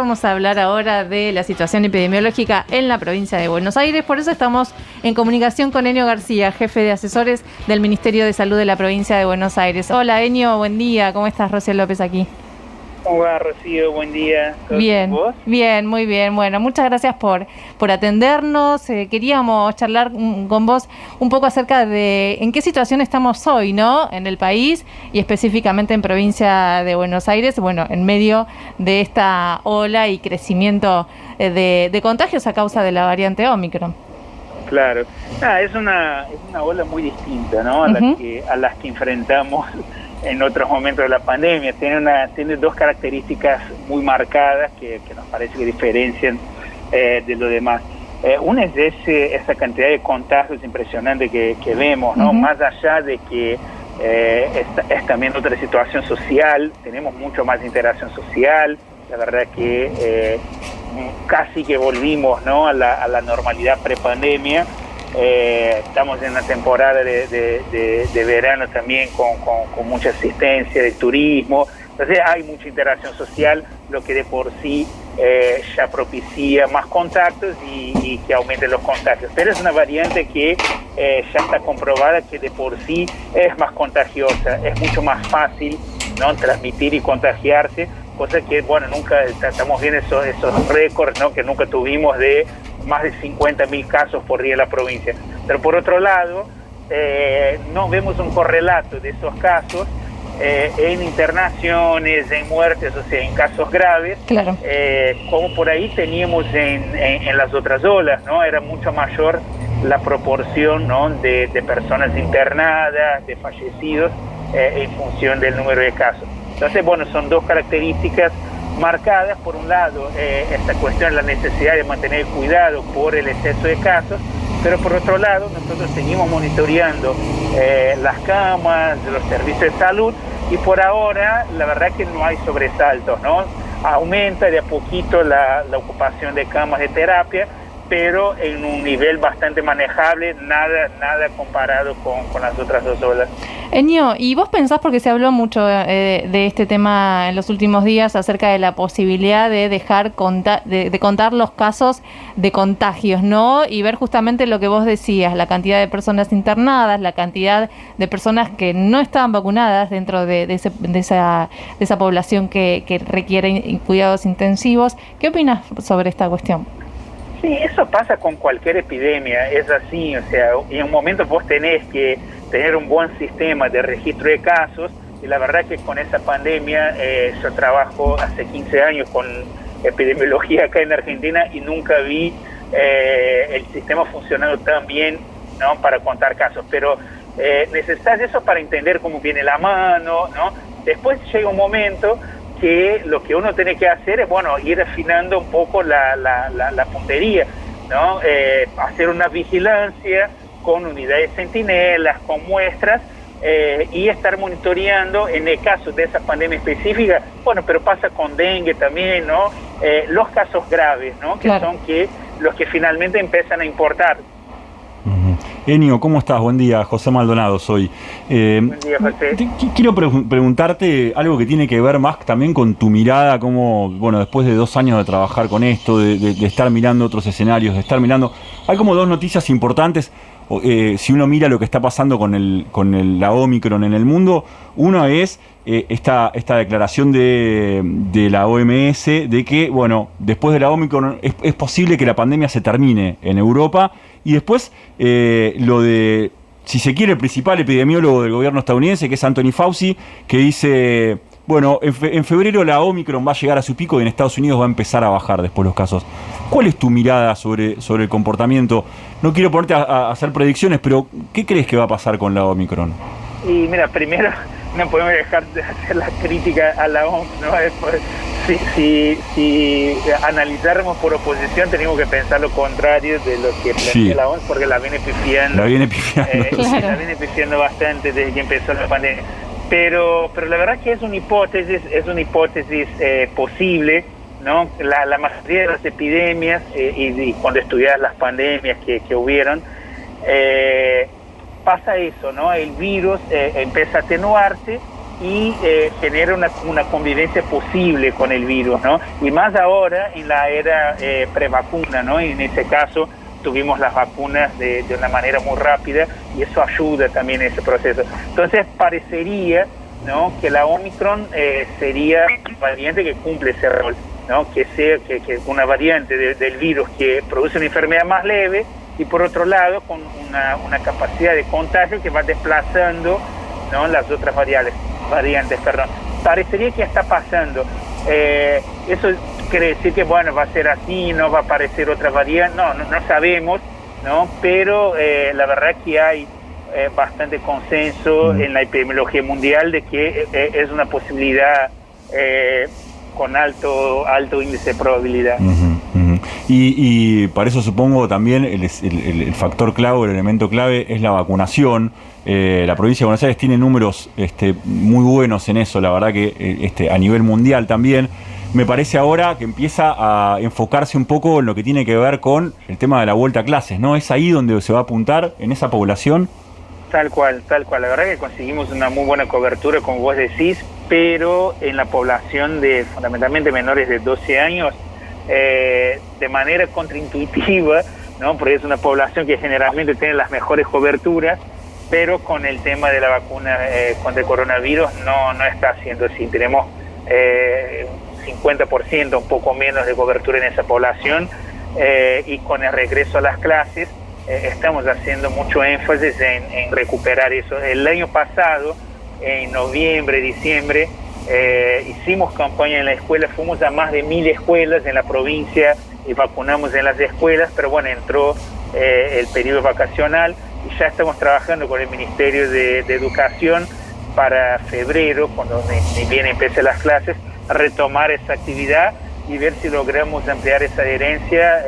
vamos a hablar ahora de la situación epidemiológica en la provincia de Buenos Aires. Por eso estamos en comunicación con Enio García, jefe de asesores del Ministerio de Salud de la provincia de Buenos Aires. Hola, Enio, buen día. ¿Cómo estás? Rocío López aquí. ¿Cómo va, Rocío? Buen día. Bien, ¿vos? Bien, muy bien. Bueno, muchas gracias por atendernos. Queríamos charlar con vos un poco acerca de en qué situación estamos hoy, ¿no? En el país y específicamente en provincia de Buenos Aires, bueno, en medio de esta ola y crecimiento de contagios a causa de la variante Omicron. Claro. Es una ola muy distinta, ¿no? A las que enfrentamos en otros momentos de la pandemia. Tiene dos características muy marcadas que nos parece que diferencian de lo demás. Una es esa cantidad de contagios impresionante que vemos, ¿no? Más allá de que es también otra situación social, tenemos mucho más interacción social. La verdad que casi que volvimos, ¿no? a la normalidad prepandemia. Estamos en una temporada de verano también con mucha asistencia de turismo, entonces hay mucha interacción social, lo que de por sí ya propicia más contactos y que aumenten los contagios, pero es una variante que ya está comprobada que de por sí es más contagiosa, es mucho más fácil, ¿no? transmitir y contagiarse, cosa que, bueno, nunca estamos viendo esos récords, ¿no? que nunca tuvimos de más de 50.000 casos por día en la provincia. Pero por otro lado, no vemos un correlato de esos casos en internaciones, en muertes, o sea, en casos graves, claro. Como por ahí teníamos en las otras olas, ¿no? Era mucho mayor la proporción, ¿no? de personas internadas, de fallecidos, en función del número de casos. Entonces, bueno, son dos características marcadas. Por un lado, esta cuestión, la necesidad de mantener cuidado por el exceso de casos, pero por otro lado, nosotros seguimos monitoreando las camas, los servicios de salud, y por ahora, la verdad que no hay sobresaltos, ¿no? Aumenta de a poquito la ocupación de camas de terapia, pero en un nivel bastante manejable, nada comparado con las otras dos olas. Enio, ¿y vos pensás, porque se habló mucho de este tema en los últimos días, acerca de la posibilidad de dejar de contar los casos de contagios, ¿no? Y ver justamente lo que vos decías, la cantidad de personas internadas, la cantidad de personas que no estaban vacunadas dentro de esa población que requiere cuidados intensivos. ¿Qué opinas sobre esta cuestión? Sí, eso pasa con cualquier epidemia, es así, o sea, en un momento vos tenés que tener un buen sistema de registro de casos, y la verdad que con esa pandemia, yo trabajo hace 15 años con epidemiología acá en Argentina y nunca vi el sistema funcionando tan bien, ¿no? para contar casos, pero necesitas eso para entender cómo viene la mano, ¿no? Después llega un momento que lo que uno tiene que hacer es, bueno, ir afinando un poco la puntería, ¿no? Hacer una vigilancia con unidades centinelas, con muestras, y estar monitoreando en el caso de esa pandemia específica. Bueno, pero pasa con dengue también, ¿no? Los casos graves, ¿no? Claro. Que son los que finalmente empiezan a importar. Enio, ¿cómo estás? Buen día, José Maldonado soy. Buen día, José. Quiero preguntarte algo que tiene que ver más también con tu mirada, como, bueno, después de 2 años de trabajar con esto, de estar mirando otros escenarios, de estar mirando... Hay como 2 noticias importantes, si uno mira lo que está pasando con la Omicron en el mundo. Uno es esta declaración de la OMS de que, bueno, después de la Omicron es posible que la pandemia se termine en Europa. Y después lo de, si se quiere, el principal epidemiólogo del gobierno estadounidense, que es Anthony Fauci, que dice, bueno, en febrero la Omicron va a llegar a su pico y en Estados Unidos va a empezar a bajar después los casos. ¿Cuál es tu mirada sobre el comportamiento? No quiero ponerte a hacer predicciones, pero ¿qué crees que va a pasar con la Omicron? Y mira, primero no podemos dejar de hacer la crítica a la OMS, ¿no? Después, si analizáramos por oposición, tenemos que pensar lo contrario de lo que plantea la OMS, porque la viene pifiando. La viene pifiando. Claro. La viene pifiando bastante desde que empezó la pandemia. Pero la verdad que es una hipótesis posible, ¿no? La mayoría de las epidemias, y cuando estudias las pandemias que hubieron, pasa eso, ¿no? El virus empieza a atenuarse y genera una convivencia posible con el virus, ¿no? Y más ahora en la era prevacuna, ¿no? Y en ese caso tuvimos las vacunas de una manera muy rápida y eso ayuda también en ese proceso. Entonces parecería, ¿no?, que la Omicron sería una variante que cumple ese rol, ¿no? Que sea que una variante del virus que produce una enfermedad más leve y por otro lado con una capacidad de contagio que va desplazando, ¿no?, las otras variantes. Parecería que ya está pasando. Eso quiere decir que, bueno, va a ser así, no va a aparecer otra variante. No sabemos, ¿no? Pero la verdad que hay bastante consenso en la epidemiología mundial de que es una posibilidad con alto índice de probabilidad. Y para eso supongo también el factor clave, el elemento clave es la vacunación. La provincia de Buenos Aires tiene números muy buenos en eso, la verdad que a nivel mundial también. Me parece ahora que empieza a enfocarse un poco en lo que tiene que ver con el tema de la vuelta a clases, ¿no? ¿Es ahí donde se va a apuntar, en esa población? Tal cual. La verdad que conseguimos una muy buena cobertura, como vos decís, pero en la población de fundamentalmente menores de 12 años, de manera contraintuitiva, ¿no? Porque es una población que generalmente tiene las mejores coberturas, pero con el tema de la vacuna contra el coronavirus no está haciendo así. Tenemos 50%, un poco menos de cobertura en esa población, y con el regreso a las clases estamos haciendo mucho énfasis en recuperar eso. El año pasado, en noviembre, diciembre, hicimos campaña en la escuela, fuimos a más de 1000 escuelas en la provincia y vacunamos en las escuelas, pero bueno, entró el periodo vacacional y ya estamos trabajando con el Ministerio de Educación para febrero, cuando ni bien empiecen las clases, retomar esa actividad y ver si logramos ampliar esa adherencia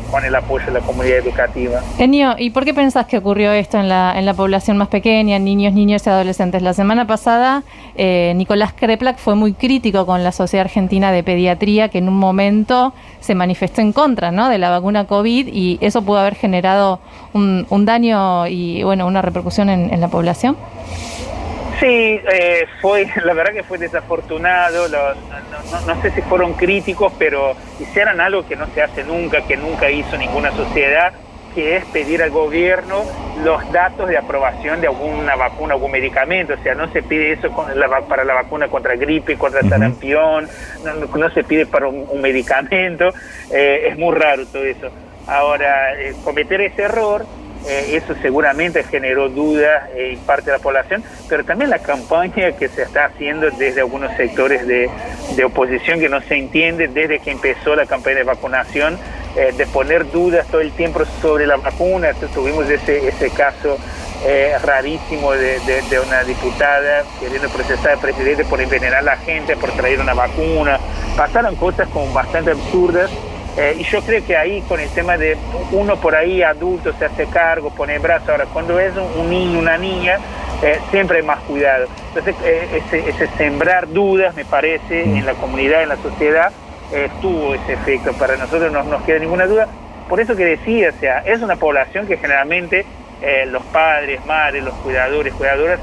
con el apoyo de la comunidad educativa. Enio, ¿y por qué pensás que ocurrió esto en la población más pequeña, niños y adolescentes? La semana pasada Nicolás Kreplak fue muy crítico con la Sociedad Argentina de Pediatría, que en un momento se manifestó en contra, ¿no?, de la vacuna COVID, y eso pudo haber generado un daño y bueno, una repercusión en la población. Sí, la verdad que fue desafortunado, no sé si fueron críticos, pero hicieron algo que no se hace nunca, que nunca hizo ninguna sociedad, que es pedir al gobierno los datos de aprobación de alguna vacuna, algún medicamento. O sea, no se pide eso para la vacuna contra gripe, contra sarampión, no se pide para un medicamento, es muy raro todo eso. Ahora, cometer ese error, eso seguramente generó dudas en parte de la población, pero también la campaña que se está haciendo desde algunos sectores de oposición que no se entiende desde que empezó la campaña de vacunación, de poner dudas todo el tiempo sobre la vacuna. Entonces, tuvimos ese caso rarísimo de una diputada queriendo procesar al presidente por envenenar a la gente, por traer una vacuna. Pasaron cosas como bastante absurdas. Y yo creo que ahí con el tema de uno por ahí adulto se hace cargo, pone el brazo. Ahora cuando es un niño, una niña, siempre hay más cuidado. Entonces ese sembrar dudas, me parece, en la comunidad, en la sociedad, tuvo ese efecto. Para nosotros no nos queda ninguna duda. Por eso que decía, o sea, es una población que generalmente los padres, madres, los cuidadores, cuidadoras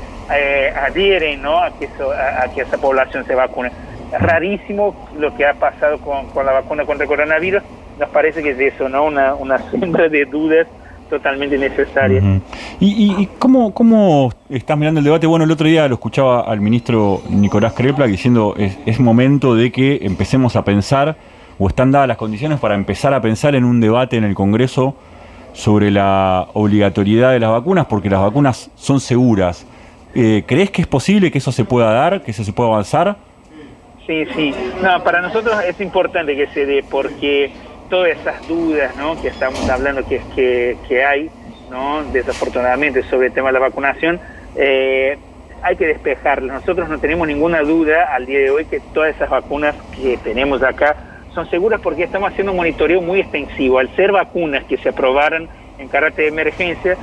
adhieren, ¿no?, a que esa población se vacune. Es rarísimo lo que ha pasado con la vacuna contra el coronavirus. Nos parece que es eso, ¿no?, una siembra de dudas totalmente innecesaria. ¿Y cómo estás mirando el debate? Bueno, el otro día lo escuchaba al ministro Nicolás Kreplak diciendo es momento de que empecemos a pensar, o están dadas las condiciones para empezar a pensar en un debate en el Congreso sobre la obligatoriedad de las vacunas, porque las vacunas son seguras. ¿Crees que es posible que eso se pueda dar, que eso se pueda avanzar? Sí. No, para nosotros es importante que se dé, porque todas esas dudas, ¿no?, que estamos hablando que hay, ¿no?, desafortunadamente sobre el tema de la vacunación, hay que despejarlas. Nosotros no tenemos ninguna duda al día de hoy que todas esas vacunas que tenemos acá son seguras, porque estamos haciendo un monitoreo muy extensivo. Al ser vacunas que se aprobaron en carácter de emergencia,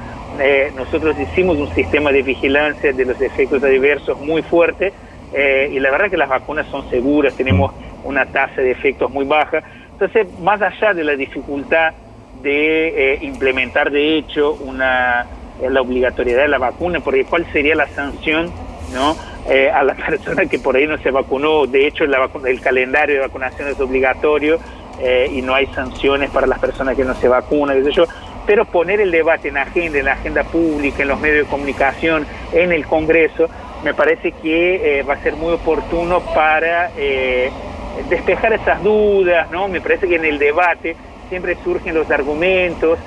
nosotros hicimos un sistema de vigilancia de los efectos adversos muy fuerte, y la verdad que las vacunas son seguras, tenemos una tasa de efectos muy baja. Entonces, más allá de la dificultad de implementar de hecho la obligatoriedad de la vacuna, porque ¿cuál sería la sanción, ¿no?, a la persona que por ahí no se vacunó. De hecho, el calendario de vacunación es obligatorio y no hay sanciones para las personas que no se vacunan, qué sé yo. Pero poner el debate en la agenda pública, en los medios de comunicación, en el Congreso, me parece que va a ser muy oportuno para despejar esas dudas, ¿no? Me parece que en el debate siempre surgen los argumentos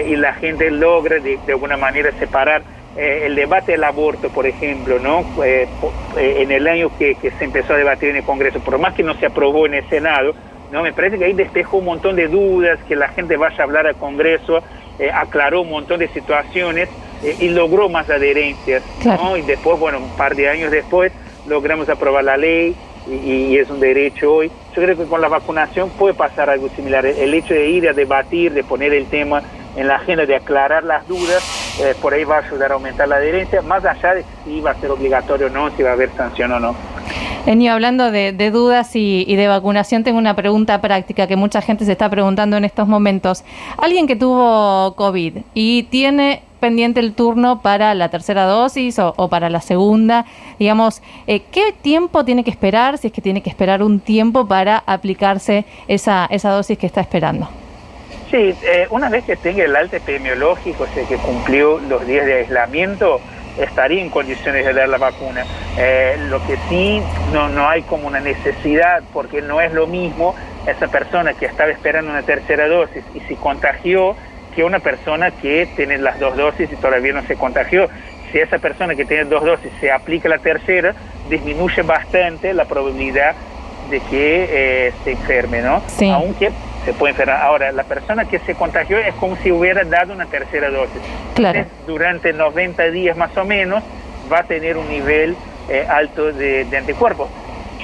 y la gente logra de alguna manera separar el debate del aborto, por ejemplo, ¿no? En el año que se empezó a debatir en el Congreso, por más que no se aprobó en el Senado, ¿no? Me parece que ahí despejó un montón de dudas, que la gente vaya a hablar al Congreso, aclaró un montón de situaciones y logró más adherencias, claro, ¿no? Y después, bueno, un par de años después, logramos aprobar la ley y es un derecho hoy. Yo creo que con la vacunación puede pasar algo similar. El hecho de ir a debatir, de poner el tema en la agenda, de aclarar las dudas, por ahí va a ayudar a aumentar la adherencia, más allá de si va a ser obligatorio o no, si va a haber sanción o no. Enio, hablando de dudas y de vacunación, tengo una pregunta práctica que mucha gente se está preguntando en estos momentos. Alguien que tuvo COVID y tiene pendiente el turno para la tercera dosis o para la segunda, digamos, ¿qué tiempo tiene que esperar, si es que tiene que esperar un tiempo para aplicarse esa dosis que está esperando? Sí, una vez que tenga el alta epidemiológico, o sea, que cumplió los días de aislamiento, estaría en condiciones de dar la vacuna. Lo que sí no hay como una necesidad, porque no es lo mismo esa persona que estaba esperando una tercera dosis y se contagió que una persona que tiene las 2 dosis y todavía no se contagió. Si esa persona que tiene 2 dosis se aplica la tercera, disminuye bastante la probabilidad de que se enferme, ¿no? Sí. Aunque se puede enfermar. Ahora, la persona que se contagió es como si hubiera dado una tercera dosis. Claro. Entonces, durante 90 días más o menos va a tener un nivel alto de anticuerpos.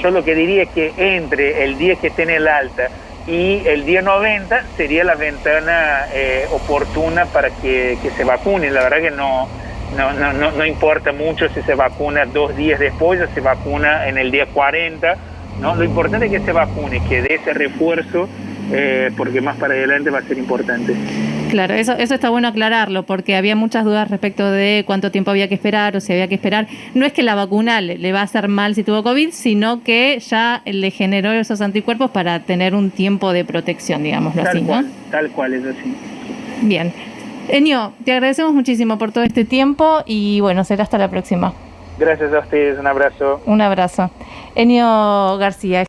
Yo lo que diría es que entre el día que tiene el alta y el día 90 sería la ventana oportuna para que se vacune. La verdad que no importa mucho si se vacuna 2 días después o se vacuna en el día 40, ¿no? Lo importante es que se vacune, que dé ese refuerzo, porque más para adelante va a ser importante. Claro, eso está bueno aclararlo, porque había muchas dudas respecto de cuánto tiempo había que esperar o si había que esperar. No es que la vacuna le va a hacer mal si tuvo COVID, sino que ya le generó esos anticuerpos para tener un tiempo de protección, digámoslo así, ¿no? Tal cual, es así. Bien. Enio, te agradecemos muchísimo por todo este tiempo y bueno, será hasta la próxima. Gracias a ustedes, un abrazo. Un abrazo. Enio García.